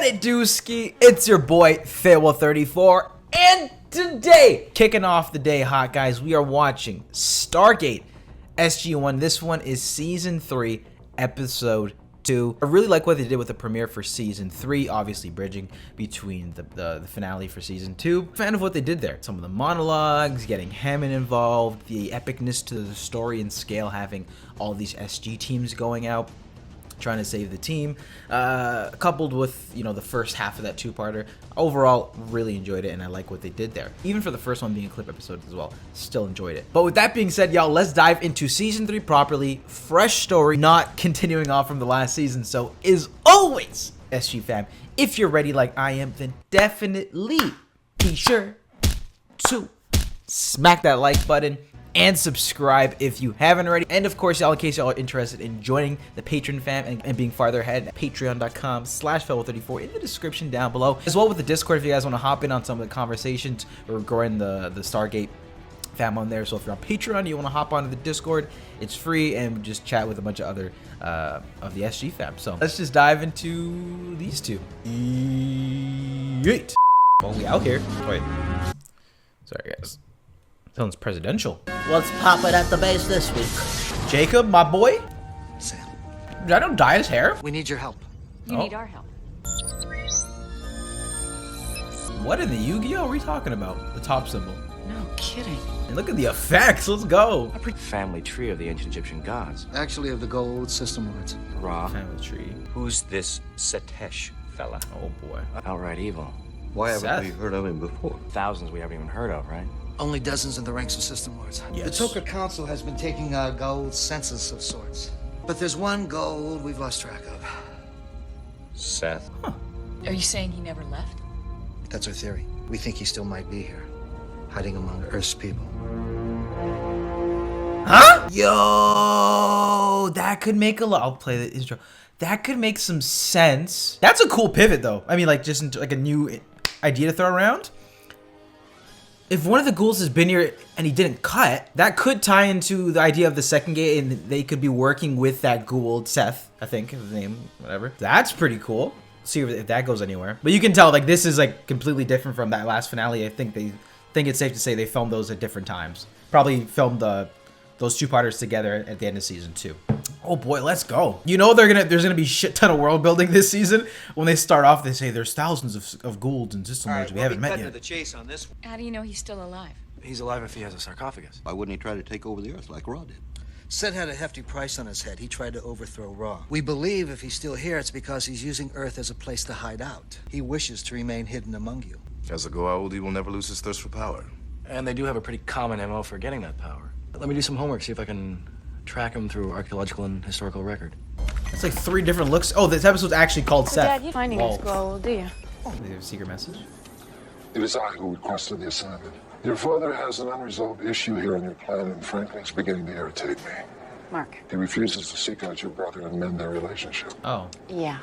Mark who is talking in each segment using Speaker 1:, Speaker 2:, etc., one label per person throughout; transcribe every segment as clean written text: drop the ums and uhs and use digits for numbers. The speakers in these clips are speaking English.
Speaker 1: What it do, ski? It's your boy Farewell34, and today, kicking off the day hot, guys, we are watching Stargate SG-1. This one is season 3, episode 2. I really like what they did with the premiere for season 3, obviously bridging between the finale for season 2. Fan of what they did there. Some of the monologues, getting Hammond involved, the epicness to the story and scale, having all these SG teams going out trying to save the team, coupled with, you know, the first half of that two-parter. Overall, really enjoyed it, and I like what they did there. Even for the first one being a clip episode as well, still enjoyed it. But with that being said, y'all, let's dive into season 3 properly. Fresh story, not continuing off from the last season. So, as always, SG fam, if you're ready like I am, then definitely be sure to smack that like button and subscribe if you haven't already. And of course, y'all, in case y'all are interested in joining the patron fam and being farther ahead, at patreon.com/fellow34 in the description down below. As well with the Discord if you guys want to hop in on some of the conversations. We're growing the Stargate fam on there. So if you're on Patreon, you want to hop onto the Discord, it's free, and just chat with a bunch of other of the SG fam. So let's just dive into these two. Yeet. Well, we out here. Wait. Sorry, guys. Sounds presidential.
Speaker 2: What's poppin' at the base this week?
Speaker 1: Jacob, my boy?
Speaker 2: Sam.
Speaker 1: I don't dye his hair.
Speaker 2: We need your help.
Speaker 3: You need our help.
Speaker 1: What in the Yu-Gi-Oh are we talking about? The top symbol.
Speaker 2: No kidding.
Speaker 1: And look at the effects. Let's go.
Speaker 4: A family tree of the ancient Egyptian gods.
Speaker 5: Actually, of the gold system words.
Speaker 4: Ra.
Speaker 1: Family tree.
Speaker 4: Who's this Satesh fella?
Speaker 1: Oh boy.
Speaker 4: Outright evil.
Speaker 6: Why
Speaker 1: Seth.
Speaker 6: haven't we heard of him before?
Speaker 4: Thousands we haven't even heard of, right?
Speaker 5: Only dozens in the ranks of system lords.
Speaker 1: Yes.
Speaker 5: The Toka Council has been taking a gold census of sorts. But there's one gold we've lost track of.
Speaker 4: Seth.
Speaker 3: Are you saying he never left?
Speaker 5: That's our theory. We think he still might be here, hiding among Earth's people.
Speaker 1: Huh? Yo, that could make a lot. I'll play the intro. That could make some sense. That's a cool pivot, though. I mean, like, just into, like, a new idea to throw around. If one of the ghouls has been here and he didn't cut, that could tie into the idea of the second gate, and they could be working with that ghoul, Seth, I think is the name, whatever. That's pretty cool. See if that goes anywhere. But you can tell, like, this is, like, completely different from that last finale. I think it's safe to say they filmed those at different times. Probably filmed those two-parters together at the end of season 2. Oh boy, let's go. You know there's gonna be shit ton of world building this season. When they start off, they say there's thousands of ghouls and system lords we haven't met yet.
Speaker 6: The chase on this one.
Speaker 3: How do you know he's still alive?
Speaker 4: He's alive if he has a sarcophagus.
Speaker 6: Why wouldn't he try to take over the Earth like Ra did?
Speaker 5: Seth had a hefty price on his head. He tried to overthrow Ra. We believe if he's still here, it's because he's using Earth as a place to hide out. He wishes to remain hidden among you.
Speaker 7: As a Goa'uld, he will never lose his thirst for power.
Speaker 4: And they do have a pretty common MO for getting that power. Let me do some homework, see if I can track him through archaeological and historical record.
Speaker 1: It's like 3 different looks. Oh, this episode's actually called Seth.
Speaker 3: Dad, you're finding this girl, do you?
Speaker 1: They have a secret message.
Speaker 8: It is I who requested the assignment. Your father has an unresolved issue here on your planet, and frankly, it's beginning to irritate me.
Speaker 3: Mark.
Speaker 8: He refuses to seek out your brother and mend their relationship.
Speaker 1: Oh.
Speaker 9: Yeah.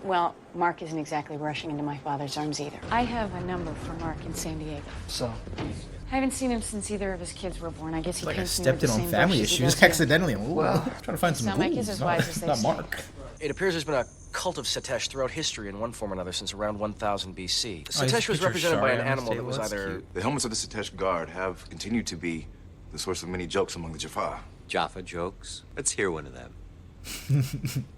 Speaker 9: Well, Mark isn't exactly rushing into my father's arms either. I have a number for Mark in San Diego.
Speaker 5: So,
Speaker 9: I haven't seen him since either of his kids were born. I guess he
Speaker 1: Like I
Speaker 9: paints me
Speaker 1: stepped
Speaker 9: with
Speaker 1: in
Speaker 9: the
Speaker 1: on
Speaker 9: same
Speaker 1: family
Speaker 9: brushes he
Speaker 1: issues
Speaker 9: does here.
Speaker 1: accidentally. I'm trying to find some
Speaker 9: Sound like he's
Speaker 1: ghouls.
Speaker 9: as wise as they
Speaker 1: Not
Speaker 9: say.
Speaker 1: Mark.
Speaker 4: It appears there's been a cult of Satesh throughout history in one form or another since around 1000 BC. Satesh was
Speaker 1: picture
Speaker 4: represented by an
Speaker 1: Shari on this
Speaker 4: animal that
Speaker 1: table.
Speaker 4: was
Speaker 1: That's
Speaker 4: either...
Speaker 1: cute.
Speaker 7: The helmets of the Satesh Guard have continued to be the source of many jokes among the Jaffa.
Speaker 6: Jaffa jokes? Let's hear one of them.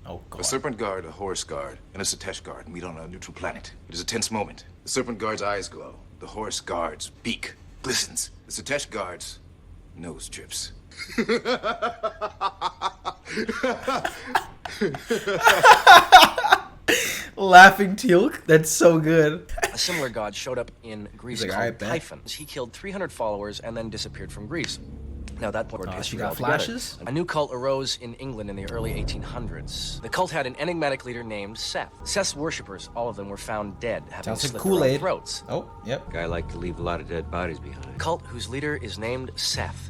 Speaker 1: Oh
Speaker 7: A
Speaker 1: god.
Speaker 7: Serpent Guard, a Horus Guard, and a Satesh Guard meet on a neutral planet. It is a tense moment. The Serpent Guard's eyes glow. The Horus Guard's beak glistens. The Satesh Guard's nose drips.
Speaker 1: Laughing Teal'c. That's so good.
Speaker 4: A similar god showed up in Greece
Speaker 1: He's like,
Speaker 4: called
Speaker 1: "I bet."
Speaker 4: Typhon. He killed 300 followers and then disappeared from Greece. Now that point
Speaker 1: Oh,
Speaker 4: history
Speaker 1: she got
Speaker 4: altogether.
Speaker 1: flashes?
Speaker 4: A new cult arose in England in the early 1800s. The cult had an enigmatic leader named Seth. Seth's worshippers, all of them, were found dead, having
Speaker 1: Sounds like
Speaker 4: slit their own
Speaker 1: Kool-Aid.
Speaker 4: throats.
Speaker 1: Oh, yep.
Speaker 6: Guy liked to leave a lot of dead bodies behind.
Speaker 4: Cult whose leader is named Seth,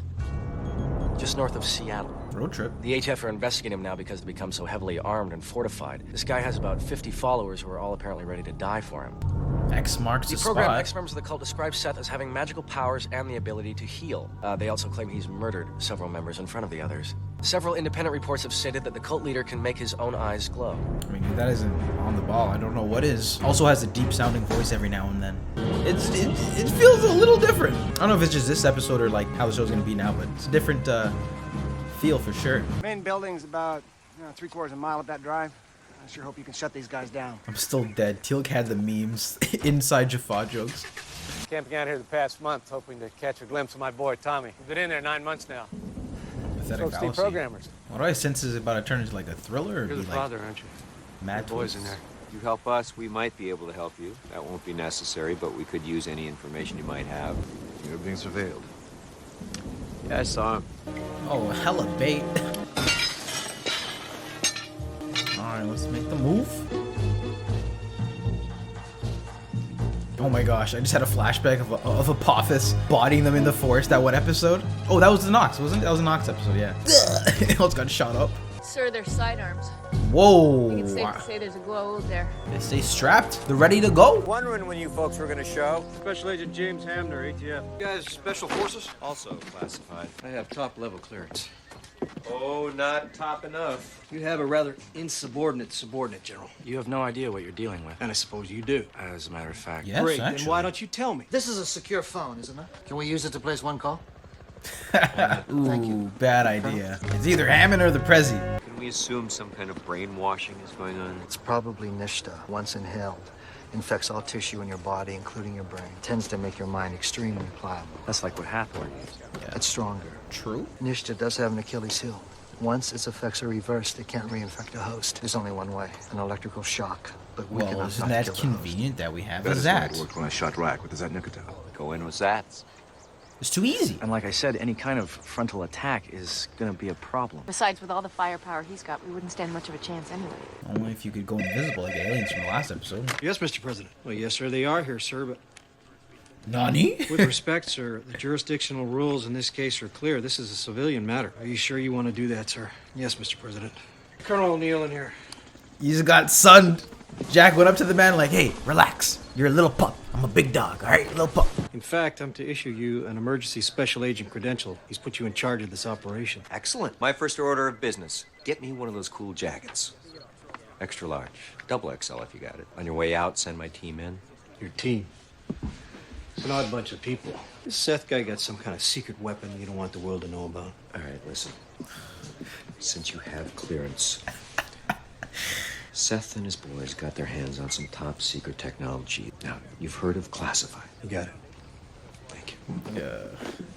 Speaker 4: just north of Seattle.
Speaker 1: Road trip.
Speaker 4: The HF are investigating him now because they've become so heavily armed and fortified. This guy has about 50 followers who are all apparently ready to die for him.
Speaker 1: X marks the
Speaker 4: The program
Speaker 1: spot.
Speaker 4: ex-members of the cult describe Seth as having magical powers and the ability to heal. They also claim he's murdered several members in front of the others. Several independent reports have stated that the cult leader can make his own eyes glow.
Speaker 1: I mean, if that isn't on the ball, I don't know what is. Also has a deep sounding voice every now and then. It feels a little different. I don't know if it's just this episode or like how the show's gonna be now, but it's a different feel for sure.
Speaker 10: Main building's about 3/4 of a mile up that drive. I sure hope you can shut these guys down.
Speaker 1: I'm still dead. Teal'c had the memes, inside Jaffa jokes.
Speaker 11: Camping out here the past month, hoping to catch a glimpse of my boy Tommy. We've been in there 9 months now.
Speaker 1: Pathetic
Speaker 11: Folks need programmers.
Speaker 1: What do I sense is about to turn into like a thriller or
Speaker 6: You're
Speaker 1: be
Speaker 6: the
Speaker 1: like
Speaker 6: father, aren't you?
Speaker 1: mad
Speaker 6: boys
Speaker 1: twists?
Speaker 6: in there. If you help us, we might be able to help you. That won't be necessary, but we could use any information you might have.
Speaker 7: You're being surveilled.
Speaker 6: Yeah, I saw him.
Speaker 1: Oh, hella bait. Alright, let's make the move. Oh my gosh, I just had a flashback of Apophis bodying them in the forest. That what episode? Oh, that was the Nox, wasn't it? That was the Nox episode, yeah. It almost got shot up.
Speaker 3: Sir, they're sidearms.
Speaker 1: Whoa.
Speaker 3: I think it's safe to say there's a glow there.
Speaker 1: They stay strapped. They're ready to go.
Speaker 11: Wondering when you folks were gonna show. Special Agent James Hamner, ATF.
Speaker 6: You guys, special forces? Also classified. I have top-level clearance. Oh, not top enough.
Speaker 10: You have a rather insubordinate subordinate, General.
Speaker 4: You have no idea what you're dealing with.
Speaker 10: And I suppose you do.
Speaker 4: As a matter of fact.
Speaker 1: Yes,
Speaker 10: Great,
Speaker 1: actually.
Speaker 10: then why don't you tell me?
Speaker 5: This is a secure phone, isn't it? Can we use it to place one call?
Speaker 1: Ooh, bad idea. It's either Hammond or the Prezi.
Speaker 6: Can we assume some kind of brainwashing is going on?
Speaker 5: It's probably Nishta. Once inhaled, infects all tissue in your body, including your brain. Tends to make your mind extremely pliable.
Speaker 4: That's like what happened.
Speaker 5: It's stronger.
Speaker 1: True.
Speaker 5: Nishta does have an Achilles heel. Once its effects are reversed, it can't reinfect a host. There's only one way, an electrical shock. But we
Speaker 1: Well,
Speaker 5: cannot
Speaker 1: isn't that
Speaker 5: kill the host.
Speaker 1: convenient that we have
Speaker 7: That
Speaker 1: a
Speaker 7: is why it
Speaker 1: Zat?
Speaker 7: worked when I shot Rack with the Zat Nicotine.
Speaker 6: Go in with Zats.
Speaker 1: It's too easy.
Speaker 4: And like I said, any kind of frontal attack is gonna be a problem.
Speaker 9: Besides, with all the firepower he's got, we wouldn't stand much of a chance anyway.
Speaker 1: Only if you could go invisible like the aliens from the last episode.
Speaker 10: Yes, Mr. President. Well, yes, sir, they are here, sir, but
Speaker 1: Nani?
Speaker 10: with respect, sir, the jurisdictional rules in this case are clear. This is a civilian matter. Are you sure you want to do that, sir? Yes, Mr. President. Colonel O'Neill in here.
Speaker 1: You just got sunned. Jack went up to the man like, hey, relax. You're a little pup. I'm a big dog, all right? Little pup.
Speaker 10: In fact, I'm to issue you an emergency special agent credential. He's put you in charge of this operation.
Speaker 6: Excellent. My first order of business. Get me one of those cool jackets. Extra large. Double XL if you got it. On your way out, send my team in.
Speaker 10: Your team. It's an odd bunch of people. This Seth guy got some kind of secret weapon you don't want the world to know about.
Speaker 6: All right, listen. Since you have clearance, Seth and his boys got their hands on some top secret technology. Now, you've heard of classified.
Speaker 10: You got it.
Speaker 6: Thank you.
Speaker 1: Yeah,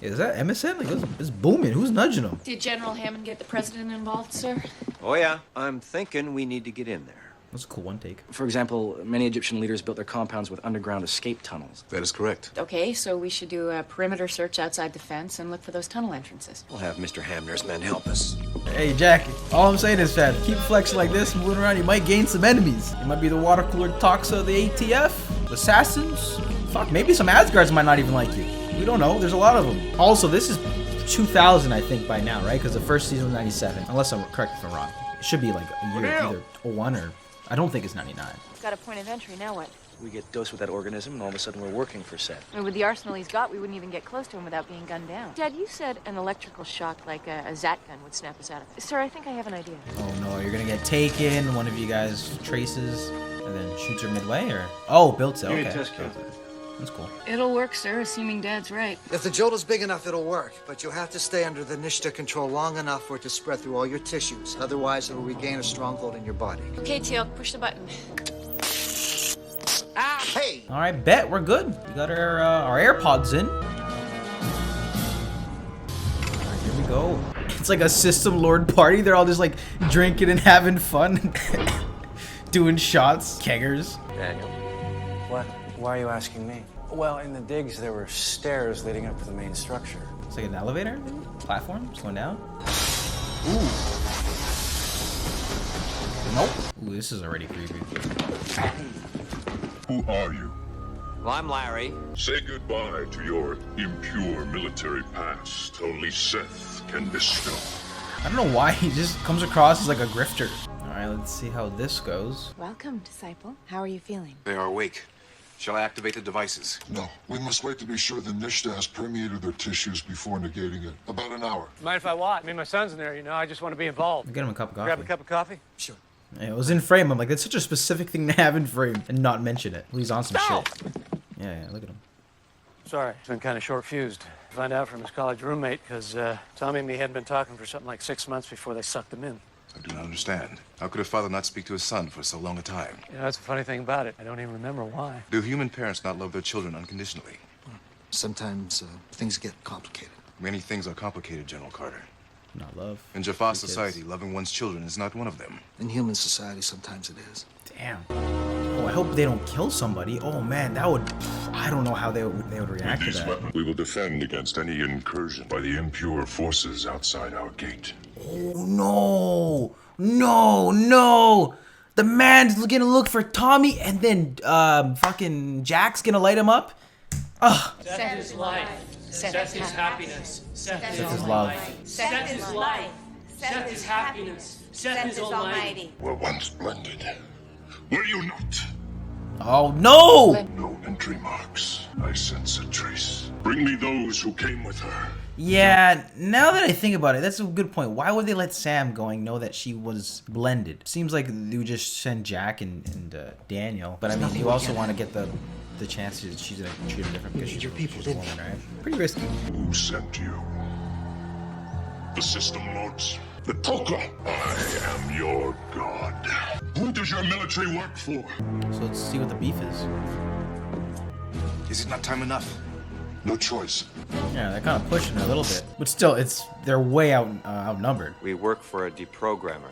Speaker 1: is that MSN? Like, it's booming. Who's nudging him?
Speaker 3: Did General Hammond get the president involved, sir?
Speaker 6: Oh, yeah. I'm thinking we need to get in there.
Speaker 1: That's a cool one take.
Speaker 4: For example, many Egyptian leaders built their compounds with underground escape tunnels.
Speaker 7: That is correct.
Speaker 9: Okay, so we should do a perimeter search outside the fence and look for those tunnel entrances.
Speaker 6: We'll have Mr. Hamner's men help us.
Speaker 1: Hey, Jack, all I'm saying is, Fab, keep flexing like this, moving around, you might gain some enemies. You might be the water-cooler Toxa of the ATF, assassins. Fuck, maybe some Asgards might not even like you. We don't know. There's a lot of them. Also, this is 2000, I think, by now, right? Because the first season was 97. Unless I'm correct if I'm wrong. It should be like a year, either 01 or... I don't think it's 99.
Speaker 9: Got a point of entry, now what?
Speaker 4: We get dosed with that organism, and all of a sudden we're working for Seth.
Speaker 9: I mean, with the arsenal he's got, we wouldn't even get close to him without being gunned down. Dad, you said an electrical shock like a Zat gun would snap us out of it. Sir, I think I have an idea.
Speaker 1: Oh no, you're gonna get taken. One of you guys traces and then shoots her midway, or... Oh, built it. Okay. That's cool.
Speaker 3: It'll work, sir, assuming Dad's right.
Speaker 5: If the jolt is big enough, it'll work. But you'll have to stay under the Nishta control long enough for it to spread through all your tissues. Otherwise, it'll regain a stronghold in your body.
Speaker 3: Okay, Teal'c, push the button.
Speaker 5: Ah, hey!
Speaker 1: All right, bet we're good. We got our AirPods in. All right, here we go. It's like a System Lord party. They're all just like drinking and having fun, doing shots, keggers.
Speaker 6: Daniel.
Speaker 11: What? Why are you asking me? Well, in the digs, there were stairs leading up to the main structure.
Speaker 1: It's like an elevator, maybe? Platform, just going down. Ooh. Nope. Ooh, this is already creepy.
Speaker 8: Who are you?
Speaker 6: Well, I'm Larry.
Speaker 8: Say goodbye to your impure military past. Only Seth can bestow.
Speaker 1: I don't know why he just comes across as like a grifter. All right, let's see how this goes.
Speaker 9: Welcome, disciple. How are you feeling?
Speaker 7: They are awake. Shall I activate the devices?
Speaker 8: No, we must wait to be sure the Nishta has permeated their tissues before negating it. About an hour.
Speaker 10: Mind if I what? I mean, my son's in there, you know. I just want to be involved.
Speaker 1: Get him a cup of coffee.
Speaker 10: Grab a cup of coffee?
Speaker 5: Sure.
Speaker 1: Yeah, it was in frame. I'm like, that's such a specific thing to have in frame and not mention it. He's on some shit. Yeah, look at him.
Speaker 10: Sorry, he's been kind of short-fused. Find out from his college roommate, because Tommy and me hadn't been talking for something like 6 months before they sucked him in.
Speaker 7: I do not understand. How could a father not speak to his son for so long a time?
Speaker 10: You know, that's the funny thing about it. I don't even remember why.
Speaker 7: Do human parents not love their children unconditionally?
Speaker 5: Sometimes things get complicated.
Speaker 7: Many things are complicated, General Carter.
Speaker 1: Not love.
Speaker 7: In Jaffa society, loving one's children is not one of them.
Speaker 5: In human society, sometimes it is.
Speaker 1: Damn. Oh, I hope they don't kill somebody. Oh man, that would. I don't know how they would react to that.
Speaker 8: Weapons, we will defend against any incursion by the impure forces outside our gate.
Speaker 1: Oh no! The man's gonna look for Tommy, and then fucking Jack's gonna light him up. Ugh.
Speaker 12: Seth is life. Seth is happiness. Seth is
Speaker 1: love.
Speaker 12: Seth is life. Seth is happiness. Seth is almighty.
Speaker 8: Were once blended. Were you not?
Speaker 1: Oh no!
Speaker 8: No entry marks. I sense a trace. Bring me those who came with her.
Speaker 1: Yeah, now that I think about it, that's a good point. Why would they let Sam know that she was blended? Seems like they would just send Jack and Daniel. But I mean, you also want to get the chance that she's gonna treat him different because she's a woman, right? Pretty risky.
Speaker 8: Who sent you? The system lords? The Toka? I am your god. Who does your military work for?
Speaker 1: So let's see what the beef is.
Speaker 7: Is it not time enough?
Speaker 8: No choice.
Speaker 1: Yeah, they're kind of pushing it a little bit, but still, they're way outnumbered.
Speaker 6: We work for a deprogrammer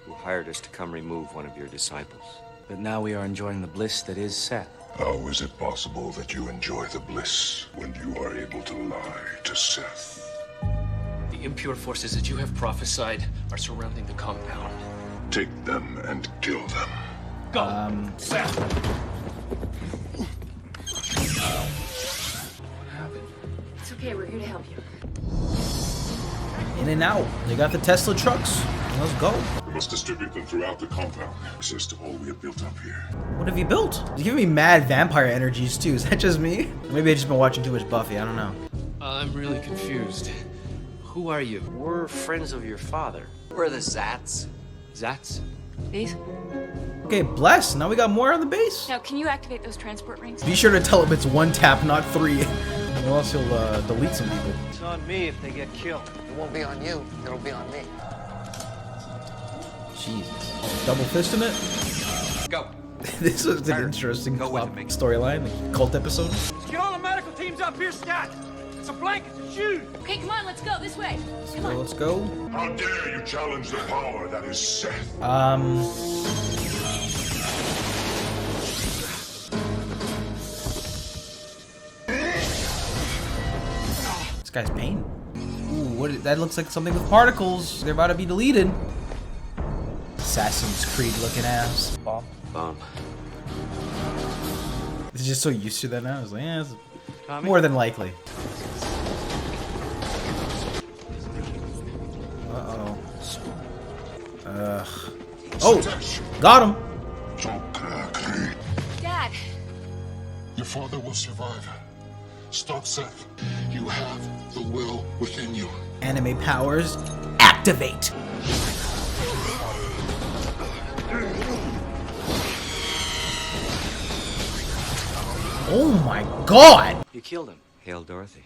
Speaker 6: who hired us to come remove one of your disciples.
Speaker 4: But now we are enjoying the bliss that is Seth.
Speaker 8: How is it possible that you enjoy the bliss when you are able to lie to Seth?
Speaker 12: The impure forces that you have prophesied are surrounding the compound.
Speaker 8: Take them and kill them.
Speaker 12: Go! Seth!
Speaker 9: It's okay, we're here to help you.
Speaker 1: In and out. They got the Tesla trucks. Let's go.
Speaker 8: We must distribute them throughout the compound. Access to all we have built up here.
Speaker 1: What have you built? You're giving me mad vampire energies too. Is that just me? Or maybe I've just been watching too much Buffy. I don't know.
Speaker 12: I'm really confused. Who are you?
Speaker 4: We're friends of your father.
Speaker 6: We're the Zats.
Speaker 12: Zats?
Speaker 9: These?
Speaker 1: Okay, bless. Now we got more on the base.
Speaker 3: Now, can you activate those transport rings?
Speaker 1: Be sure to tell him it's one tap, not three. Or else he'll delete some people.
Speaker 10: It's on me if they get killed.
Speaker 2: It won't be on you. It'll be on me.
Speaker 1: Jesus. Double fisting it?
Speaker 6: Go.
Speaker 1: This was an interesting storyline, like cult episode.
Speaker 10: Get all the medical teams up here, stat! Some blankets and shoes!
Speaker 3: Okay, come on, let's go this way. Come on.
Speaker 1: Let's go.
Speaker 8: How dare you challenge the power that is Seth?
Speaker 1: This guy's pain. Ooh, that looks like something with particles. They're about to be deleted. Assassin's Creed looking ass.
Speaker 4: Bomb.
Speaker 1: It's just so used to that now. It's like, yeah, it's
Speaker 10: Tommy?
Speaker 1: more than likely. Uh-oh. Ugh. Oh! Got him!
Speaker 3: Dad.
Speaker 8: Your father will survive. Stop Seth. You have the will within you.
Speaker 1: Anime powers, activate! Oh my god!
Speaker 4: You killed him.
Speaker 6: Hail Dorothy.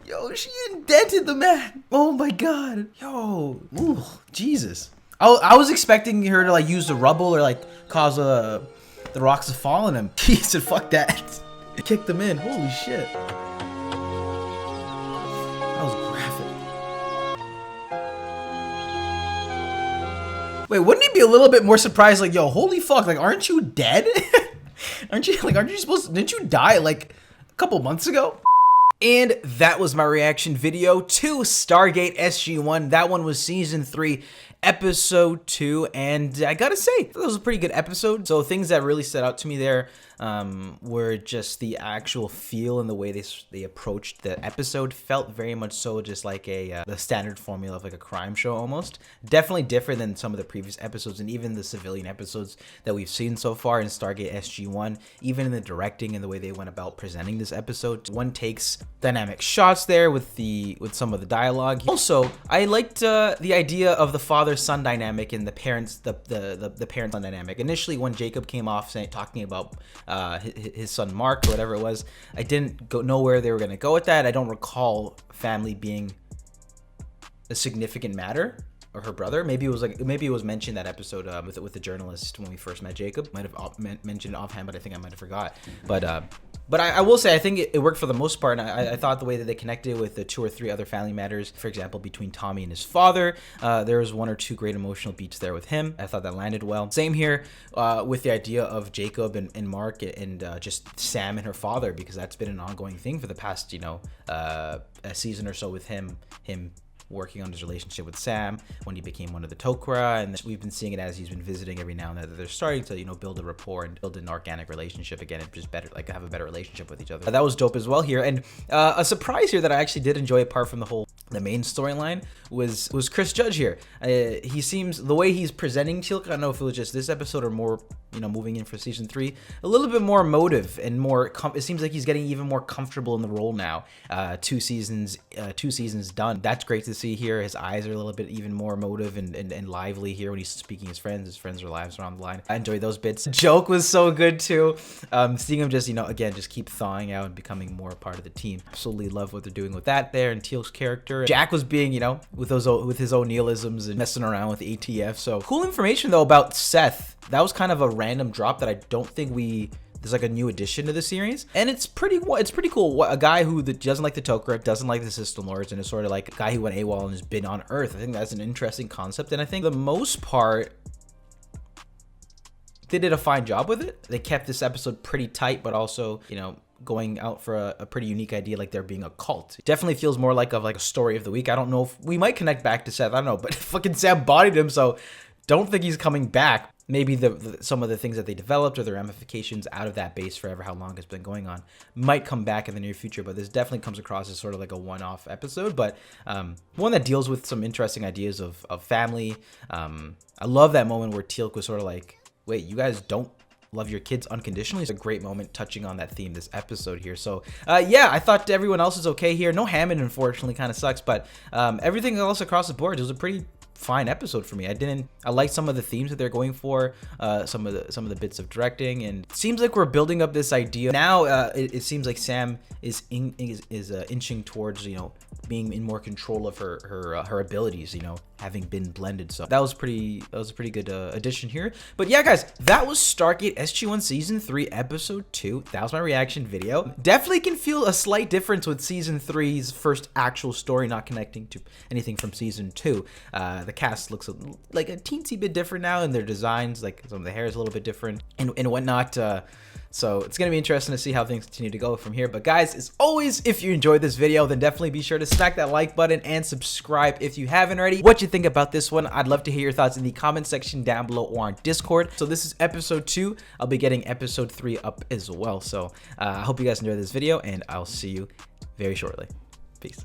Speaker 1: Yo, she indented the man. Oh my god. Yo, ooh, Jesus. I was expecting her to like use the rubble or like cause the rocks to fall on him. He said, fuck that. Kicked them in. Holy shit. That was graphic. Wait, wouldn't he be a little bit more surprised? Like, yo, holy fuck, like, aren't you dead? aren't you supposed to, didn't you die like a couple months ago? And that was my reaction video to Stargate SG-1. That one was season 3, episode 2, and I gotta say, it was a pretty good episode. So things that really stood out to me there were just the actual feel and the way they approached the episode. Felt very much so just like the standard formula of like a crime show almost. Definitely different than some of the previous episodes and even the civilian episodes that we've seen so far in Stargate SG-1. Even in the directing and the way they went about presenting this episode, one takes dynamic shots there with some of the dialogue. Also, I liked the idea of the father-son dynamic and the parent-son dynamic. Initially, when Jacob came off talking about his son Mark or whatever it was, I didn't know where they were going to go with that. I don't recall family being a significant matter, or her brother. Maybe it was mentioned that episode with the journalist when we first met Jacob. Might have mentioned it offhand, but I think I might have forgot. But I will say I think it worked for the most part. And I thought the way that they connected with the 2 or 3 other family matters, for example, between Tommy and his father, there was 1 or 2 great emotional beats there with him. I thought that landed well. Same here with the idea of Jacob and Mark and just Sam and her father, because that's been an ongoing thing for the past a season or so with him working on his relationship with Sam when he became one of the Tok'ra, and we've been seeing it as he's been visiting every now and then that they're starting to build a rapport and build an organic relationship again, and just better have a better relationship with each other. That was dope as well here. And a surprise here that I actually did enjoy, apart from the main storyline, was Chris Judge here. He seems, the way he's presenting Teal'c, I don't know if it was just this episode or more moving in for season 3, a little bit more emotive and more it seems like he's getting even more comfortable in the role now. 2 seasons done. That's great to see here. His eyes are a little bit even more emotive and lively here when he's speaking his friends' lives are on the line. I enjoy those bits. The joke was so good too. Seeing him just again just keep thawing out and becoming more a part of the team. Absolutely love what they're doing with that there, and Teal'c's character. Jack was being with his O'Neillisms and messing around with ATF. So cool information though about Seth. That was kind of a random drop that I don't think there's like a new addition to the series, and it's pretty cool. A guy who doesn't like the Tok'ra, doesn't like the System Lords, and is sort of like a guy who went AWOL and has been on Earth. I think that's an interesting concept, and I think for the most part they did a fine job with it. They kept this episode pretty tight, but also going out for a pretty unique idea, like there being a cult. It definitely feels more like a story of the week. I don't know if we might connect back to Seth. I don't know, but fucking Sam bodied him, so don't think he's coming back. Maybe some of the things that they developed or the ramifications out of that base forever how long it's been going on might come back in the near future, but this definitely comes across as sort of like a one-off episode, but one that deals with some interesting ideas of family. I love that moment where Teal'c was sort of like, wait, you guys don't love your kids unconditionally? It's a great moment touching on that theme this episode here. So yeah, I thought everyone else is okay here. No Hammond, unfortunately, kind of sucks, but everything else across the board, it was a pretty fine episode for me. I like some of the themes that they're going for, some of the bits of directing, and it seems like we're building up this idea now. It seems like Sam is inching towards being in more control of her abilities, having been blended. So that was a pretty good addition here. But yeah, guys, that was Stargate SG-1 season 3 episode 2. That was my reaction video. Definitely can feel a slight difference with season 3's first actual story not connecting to anything from season 2. The cast looks like a teensy bit different now, and their designs, like some of the hair is a little bit different and whatnot. So it's going to be interesting to see how things continue to go from here. But guys, as always, if you enjoyed this video, then definitely be sure to smack that like button and subscribe if you haven't already. What you think about this one? I'd love to hear your thoughts in the comment section down below or on Discord. So this is episode 2. I'll be getting episode 3 up as well. So I hope you guys enjoyed this video, and I'll see you very shortly.